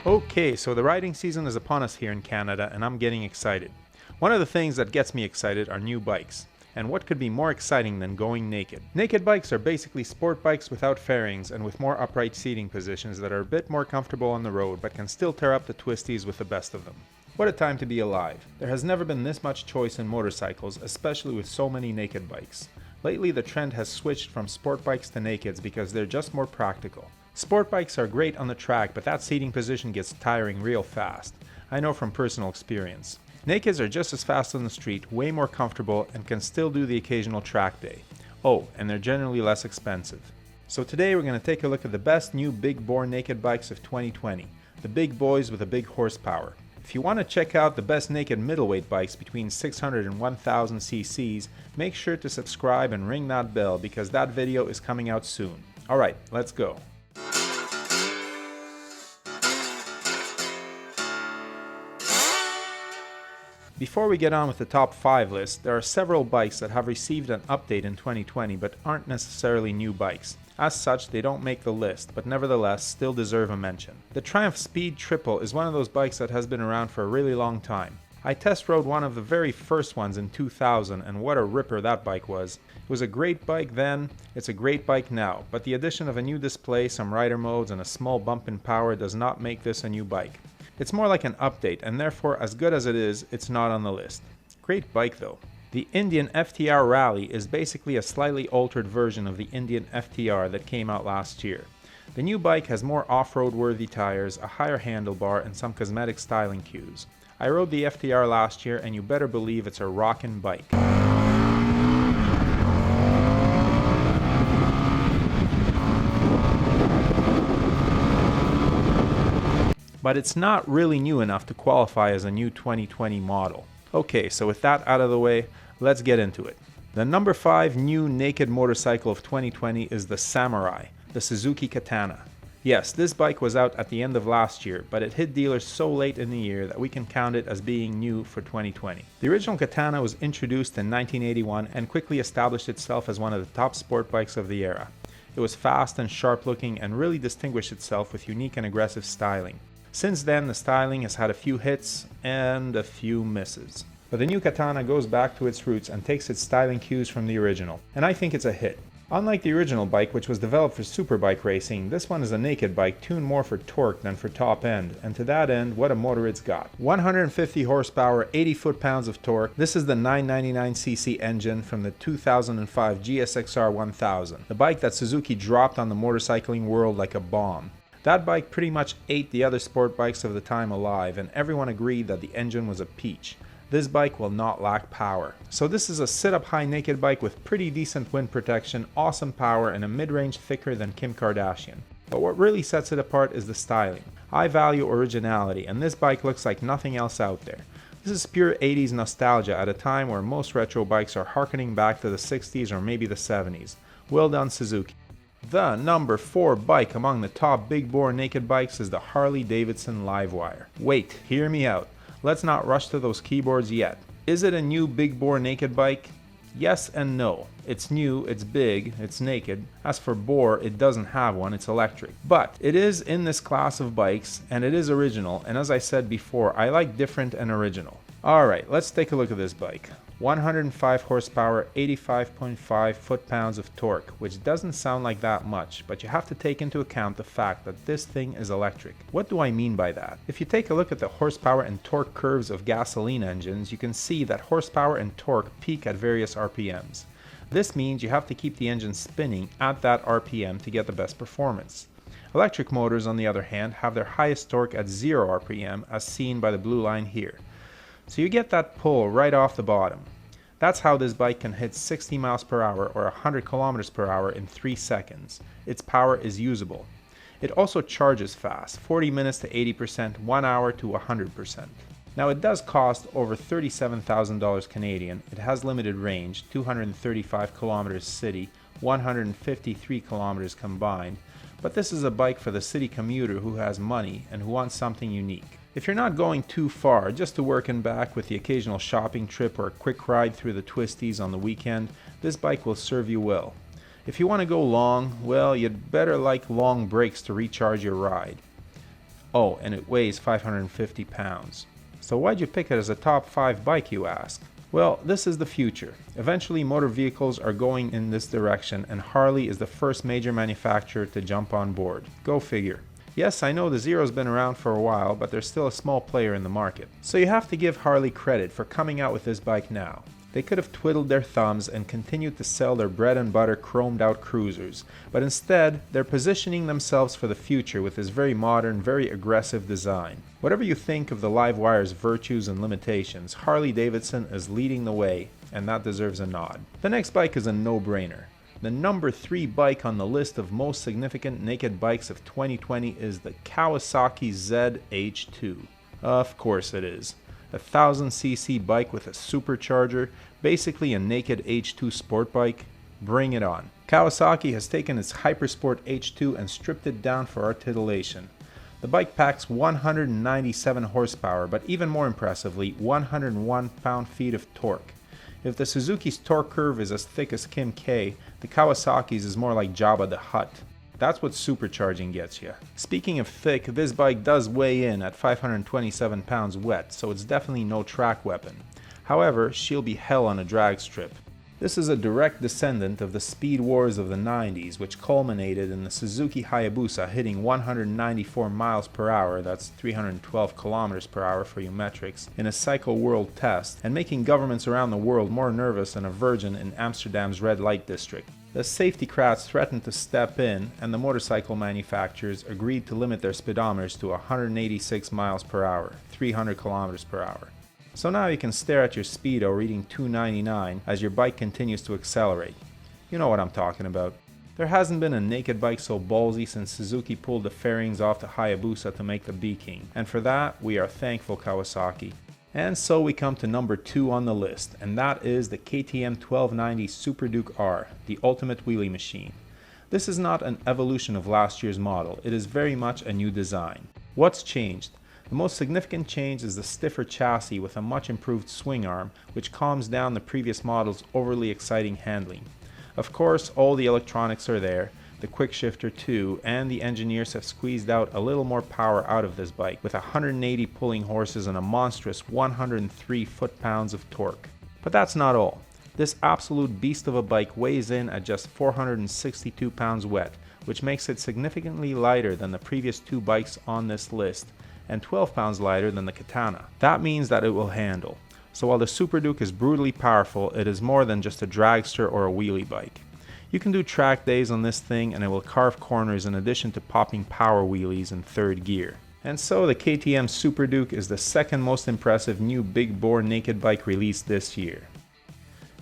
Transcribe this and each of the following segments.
Okay, so the riding season is upon us here in Canada and I'm getting excited. One of the things that gets me excited are new bikes. And what could be more exciting than going naked? Naked bikes are basically sport bikes without fairings and with more upright seating positions that are a bit more comfortable on the road but can still tear up the twisties with the best of them. What a time to be alive. There has never been this much choice in motorcycles, especially with so many naked bikes. Lately the trend has switched from sport bikes to nakeds because they're just more practical. Sport bikes are great on the track, but that seating position gets tiring real fast. I know from personal experience. Nakeds are just as fast on the street, way more comfortable, and can still do the occasional track day. Oh, and they're generally less expensive. So today we're going to take a look at the best new big bore naked bikes of 2020. The big boys with a big horsepower. If you want to check out the best naked middleweight bikes between 600 and 1000 cc's, make sure to subscribe and ring that bell because that video is coming out soon. Alright, let's go. Before we get on with the top 5 list, there are several bikes that have received an update in 2020 but aren't necessarily new bikes. As such, they don't make the list, but nevertheless still deserve a mention. The Triumph Speed Triple is one of those bikes that has been around for a really long time. I test rode one of the very first ones in 2000 and what a ripper that bike was. It was a great bike then, it's a great bike now, but the addition of a new display, some rider modes, and a small bump in power does not make this a new bike. It's more like an update, and therefore, as good as it is, it's not on the list. Great bike though. The Indian FTR Rally is basically a slightly altered version of the Indian FTR that came out last year. The new bike has more off-road worthy tires, a higher handlebar, and some cosmetic styling cues. I rode the FTR last year, and you better believe it's a rockin' bike. But it's not really new enough to qualify as a new 2020 model. Okay, so with that out of the way, let's get into it. The number 5 new naked motorcycle of 2020 is the Samurai, the Suzuki Katana. Yes, this bike was out at the end of last year, but it hit dealers so late in the year that we can count it as being new for 2020. The original Katana was introduced in 1981 and quickly established itself as one of the top sport bikes of the era. It was fast and sharp looking and really distinguished itself with unique and aggressive styling. Since then, the styling has had a few hits and a few misses. But the new Katana goes back to its roots and takes its styling cues from the original, and I think it's a hit. Unlike the original bike, which was developed for superbike racing, this one is a naked bike tuned more for torque than for top end, and to that end, what a motor it's got. 150 horsepower, 80 foot-pounds of torque. This is the 999cc engine from the 2005 GSXR 1000, the bike that Suzuki dropped on the motorcycling world like a bomb. That bike pretty much ate the other sport bikes of the time alive, and everyone agreed that the engine was a peach. This bike will not lack power. So this is a sit-up high naked bike with pretty decent wind protection, awesome power, and a mid-range thicker than Kim Kardashian. But what really sets it apart is the styling. I value originality, and this bike looks like nothing else out there. This is pure 80s nostalgia at a time where most retro bikes are harkening back to the 60s or maybe the 70s. Well done, Suzuki. The number 4 bike among the top big bore naked bikes is the Harley Davidson LiveWire. Wait, hear me out. Let's not rush to those keyboards yet. Is it a new big bore naked bike? Yes and no. It's new, it's big, it's naked. As for bore, it doesn't have one, it's electric. But it is in this class of bikes, and it is original, and as I said before, I like different and original. Alright, let's take a look at this bike. 105 horsepower, 85.5 foot-pounds of torque, which doesn't sound like that much, but you have to take into account the fact that this thing is electric. What do I mean by that? If you take a look at the horsepower and torque curves of gasoline engines, you can see that horsepower and torque peak at various RPMs. This means you have to keep the engine spinning at that RPM to get the best performance. Electric motors, on the other hand, have their highest torque at 0 RPM, as seen by the blue line here. So you get that pull right off the bottom. That's how this bike can hit 60 miles per hour or 100 kilometers per hour in 3 seconds. Its power is usable. It also charges fast, 40 minutes to 80%, 1 hour to 100%. Now it does cost over $37,000 Canadian. It has limited range, 235 kilometers city, 153 kilometers combined, but this is a bike for the city commuter who has money and who wants something unique. If you're not going too far, just to work and back with the occasional shopping trip or a quick ride through the twisties on the weekend, this bike will serve you well. If you want to go long, well, you'd better like long breaks to recharge your ride. Oh, and it weighs 550 pounds. So why'd you pick it as a top 5 bike, you ask? Well, this is the future. Eventually motor vehicles are going in this direction, and Harley is the first major manufacturer to jump on board. Go figure. Yes, I know the Zero's been around for a while, but they're still a small player in the market. So you have to give Harley credit for coming out with this bike now. They could have twiddled their thumbs and continued to sell their bread and butter chromed out cruisers, but instead they're positioning themselves for the future with this very modern, very aggressive design. Whatever you think of the LiveWire's virtues and limitations, Harley Davidson is leading the way, and that deserves a nod. The next bike is a no-brainer. The number 3 bike on the list of most significant naked bikes of 2020 is the Kawasaki Z800. Of course it is. A 1000cc bike with a supercharger, basically a naked H2 sport bike. Bring it on. Kawasaki has taken its Hypersport H2 and stripped it down for our titillation. The bike packs 197 horsepower, but even more impressively, 101 pound-feet of torque. If the Suzuki's torque curve is as thick as Kim K, the Kawasaki's is more like Jabba the Hutt. That's what supercharging gets you. Speaking of thick, this bike does weigh in at 527 pounds wet, so it's definitely no track weapon. However, she'll be hell on a drag strip. This is a direct descendant of the speed wars of the 90s, which culminated in the Suzuki Hayabusa hitting 194 miles per hour, that's 312 kilometers per hour for you metrics, in a cycle world test, and making governments around the world more nervous than a virgin in Amsterdam's red light district. The safety crowds threatened to step in, and the motorcycle manufacturers agreed to limit their speedometers to 186 miles per hour, 300 kilometers per hour. So now you can stare at your speedo reading 299 as your bike continues to accelerate. You know what I'm talking about. There hasn't been a naked bike so ballsy since Suzuki pulled the fairings off the Hayabusa to make the B-King, and for that we are thankful, Kawasaki. And so we come to number 2 on the list, and that is the KTM 1290 Super Duke R, the ultimate wheelie machine. This is not an evolution of last year's model, it is very much a new design. What's changed? The most significant change is the stiffer chassis with a much improved swing arm, which calms down the previous model's overly exciting handling. Of course, all the electronics are there, the quick shifter too, and the engineers have squeezed out a little more power out of this bike with 180 pulling horses and a monstrous 103 foot-pounds of torque. But that's not all. This absolute beast of a bike weighs in at just 462 pounds wet, which makes it significantly lighter than the previous 2 bikes on this list, and 12 pounds lighter than the Katana. That means that it will handle. So while the Super Duke is brutally powerful, it is more than just a dragster or a wheelie bike. You can do track days on this thing and it will carve corners in addition to popping power wheelies in 3rd gear. And so the KTM Super Duke is the second most impressive new big bore naked bike released this year.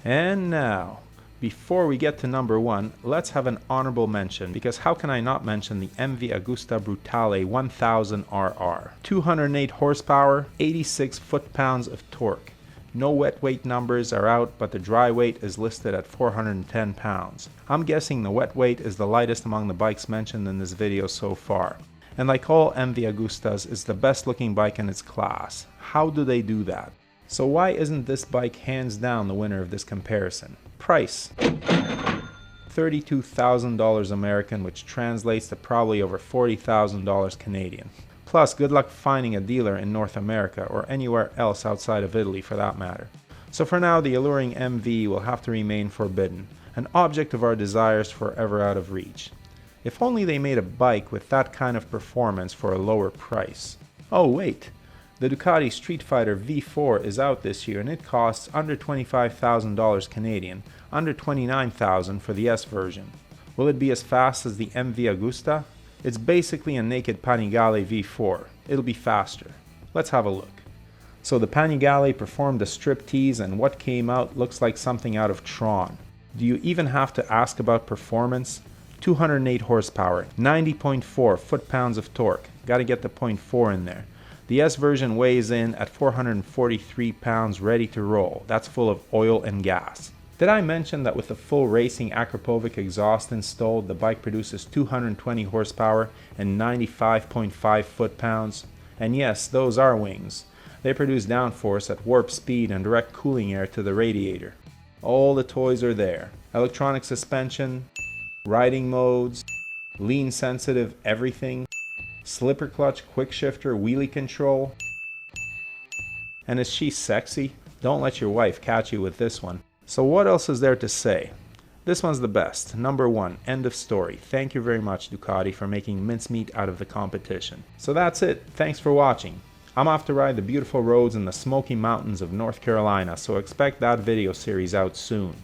And now, before we get to number 1, let's have an honorable mention, because how can I not mention the MV Augusta Brutale 1000 RR. 208 horsepower, 86 foot-pounds of torque. No wet weight numbers are out, but the dry weight is listed at 410 pounds. I'm guessing the wet weight is the lightest among the bikes mentioned in this video so far. And like all MV Augustas, it's the best looking bike in its class. How do they do that? So why isn't this bike hands down the winner of this comparison? Price. $32,000 American, which translates to probably over $40,000 Canadian. Plus, good luck finding a dealer in North America or anywhere else outside of Italy for that matter. So for now, the alluring MV will have to remain forbidden, an object of our desires forever out of reach. If only they made a bike with that kind of performance for a lower price. Oh wait, the Ducati Streetfighter V4 is out this year and it costs under $25,000 Canadian, under $29,000 for the S version. Will it be as fast as the MV Augusta? It's basically a naked Panigale V4. It'll be faster. Let's have a look. So the Panigale performed a striptease and what came out looks like something out of Tron. Do you even have to ask about performance? 208 horsepower, 90.4 foot-pounds of torque. Gotta get the 0.4 in there. The S version weighs in at 443 pounds ready to roll. That's full of oil and gas. Did I mention that with the full racing Akrapovic exhaust installed, the bike produces 220 horsepower and 95.5 foot-pounds? And yes, those are wings. They produce downforce at warp speed and direct cooling air to the radiator. All the toys are there. Electronic suspension, riding modes, lean sensitive everything, slipper clutch, quick shifter, wheelie control. And is she sexy? Don't let your wife catch you with this one. So what else is there to say? This one's the best. Number 1, end of story. Thank you very much, Ducati, for making mincemeat out of the competition. So that's it. Thanks for watching. I'm off to ride the beautiful roads in the Smoky Mountains of North Carolina, so expect that video series out soon.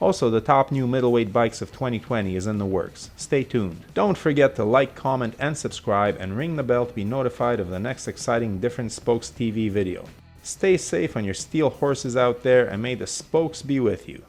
Also, the top new middleweight bikes of 2020 is in the works. Stay tuned. Don't forget to like, comment, and subscribe, and ring the bell to be notified of the next exciting Different Spokes TV video. Stay safe on your steel horses out there, and may the spokes be with you.